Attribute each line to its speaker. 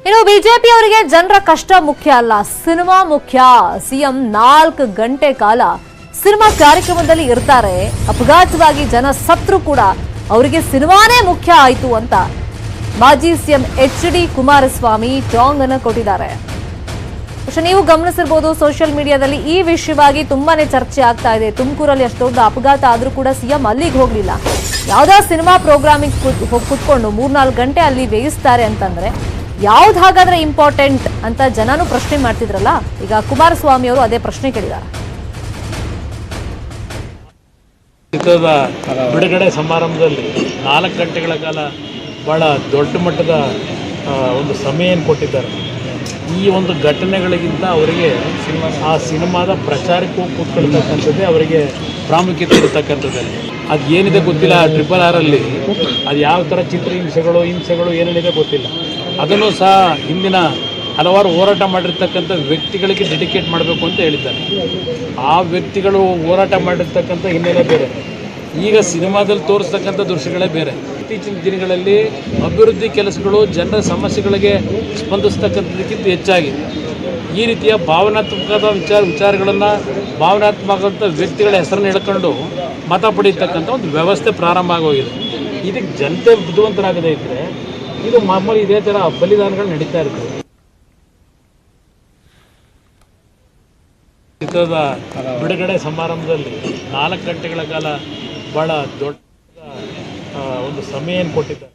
Speaker 1: ಇನ್ನು ಬಿಜೆಪಿ ಅವರಿಗೆ ಜನರ ಕಷ್ಟ ಮುಖ್ಯ ಅಲ್ಲ, ಸಿನಿಮಾ ಮುಖ್ಯ. ಸಿಎಂ 4 ಗಂಟೆ ಕಾಲ ಸಿನಿಮಾ ಕಾರ್ಯಕ್ರಮದಲ್ಲಿ ಇರ್ತಾರೆ. ಅಪಘಾತವಾಗಿ ಜನ ಸತ್ರು ಕೂಡ ಅವರಿಗೆ ಸಿನಿಮಾನೇ ಮುಖ್ಯ ಆಯಿತು ಅಂತ ಮಾಜಿ ಸಿಎಂ ಎಚ್.ಡಿ. ಕುಮಾರಸ್ವಾಮಿ ಟಾಂಗ್ ಅನ್ನು ಕೊಟ್ಟಿದ್ದಾರೆ. ನೀವು ಗಮನಿಸಿರಬಹುದು, ಸೋಷಿಯಲ್ ಮೀಡಿಯಾದಲ್ಲಿ ಈ ವಿಷಯವಾಗಿ ತುಂಬಾನೇ ಚರ್ಚೆ ಆಗ್ತಾ ಇದೆ. ತುಮಕೂರಲ್ಲಿ ಅಷ್ಟು ದೊಡ್ಡ ಅಪಘಾತ ಆದ್ರೂ ಕೂಡ ಸಿಎಂ ಅಲ್ಲಿಗೆ ಹೋಗ್ಲಿಲ್ಲ. ಯಾವ್ದಾ ಸಿನಿಮಾ ಪ್ರೋಗ್ರಾಮಿಂಗ್ ಕುತ್ಕೊಂಡು 3-4 ಗಂಟೆ ಅಲ್ಲಿ ಬೇಯಿಸ್ತಾರೆ ಅಂತಂದ್ರೆ ಯಾವ್ದು ಹಾಗಾದ್ರೆ ಇಂಪಾರ್ಟೆಂಟ್ ಅಂತ ಜನನು ಪ್ರಶ್ನೆ ಮಾಡ್ತಿದ್ರಲ್ಲ, ಈಗ ಕುಮಾರಸ್ವಾಮಿ ಅವರು ಅದೇ ಪ್ರಶ್ನೆ ಕೇಳಿದ್ದಾರೆ.
Speaker 2: ಚಿತ್ರದ ಬಿಡುಗಡೆ ಸಮಾರಂಭದಲ್ಲಿ 4 ಗಂಟೆಗಳ ಕಾಲ ಬಹಳ ದೊಡ್ಡ ಮಟ್ಟದ ಒಂದು ಸಮಯ ಕೊಟ್ಟಿದ್ದಾರೆ. ಈ ಒಂದು ಘಟನೆಗಳಿಗಿಂತ ಅವರಿಗೆ ಆ ಸಿನಿಮಾದ ಪ್ರಚಾರಕ್ಕೂ ಕೂತ್ಕೊಳ್ತಕ್ಕಂಥದ್ದೇ ಅವರಿಗೆ ಪ್ರಾಮುಖ್ಯತೆ ಇರತಕ್ಕಂಥದ್ದೇ. ಅದು ಏನಿದೆ ಗೊತ್ತಿಲ್ಲ, RRR ಅಲ್ಲಿ ಅದು ಯಾವ ಥರ ಹಿಂಸೆಗಳು ಏನೇನಿದೆ ಗೊತ್ತಿಲ್ಲ. ಅದನ್ನು ಸಹ ಹಿಂದಿನ ಹಲವಾರು ಹೋರಾಟ ಮಾಡಿರ್ತಕ್ಕಂಥ ವ್ಯಕ್ತಿಗಳಿಗೆ ಡೆಡಿಕೇಟ್ ಮಾಡಬೇಕು ಅಂತ ಹೇಳಿದ್ದಾರೆ. ಆ ವ್ಯಕ್ತಿಗಳು ಹೋರಾಟ ಮಾಡಿರ್ತಕ್ಕಂಥ ಹಿನ್ನೆಲೆ ಬೇರೆ, ಈಗ ಸಿನಿಮಾದಲ್ಲಿ ತೋರಿಸ್ತಕ್ಕಂಥ ದೃಶ್ಯಗಳೇ ಬೇರೆ. ಇತ್ತೀಚಿನ ದಿನಗಳಲ್ಲಿ ಅಭಿವೃದ್ಧಿ ಕೆಲಸಗಳು ಜನರ ಸಮಸ್ಯೆಗಳಿಗೆ ಸ್ಪಂದಿಸ್ತಕ್ಕಂಥದಕ್ಕಿಂತ ಹೆಚ್ಚಾಗಿ ಈ ರೀತಿಯ ಭಾವನಾತ್ಮಕದ ವಿಚಾರಗಳನ್ನು ಭಾವನಾತ್ಮಕಂಥ ವ್ಯಕ್ತಿಗಳ ಹೆಸರನ್ನು ಹೇಳ್ಕೊಂಡು ಮತ ಪಡೀತಕ್ಕಂಥ ಒಂದು ವ್ಯವಸ್ಥೆ ಪ್ರಾರಂಭ ಆಗೋಗಿದೆ. ಇದಕ್ಕೆ ಜನತೆ ಬುದ್ಧಿವಂತರಾಗದೇ ಇದ್ದರೆ ಇದು ಮಾಮೂಲಿ ಇದೇ ಥರ ಬಲಿದಾನಗಳು ನಡೀತಾ ಇರ್ತದೆ. ಚಿತ್ರದ ಬಿಡುಗಡೆ ಸಮಾರಂಭದಲ್ಲಿ 4 ಗಂಟೆಗಳ ಕಾಲ ಬಹಳ ದೊಡ್ಡ ಒಂದು ಸಮಯ ಕೊಟ್ಟಿದ್ದಾರೆ.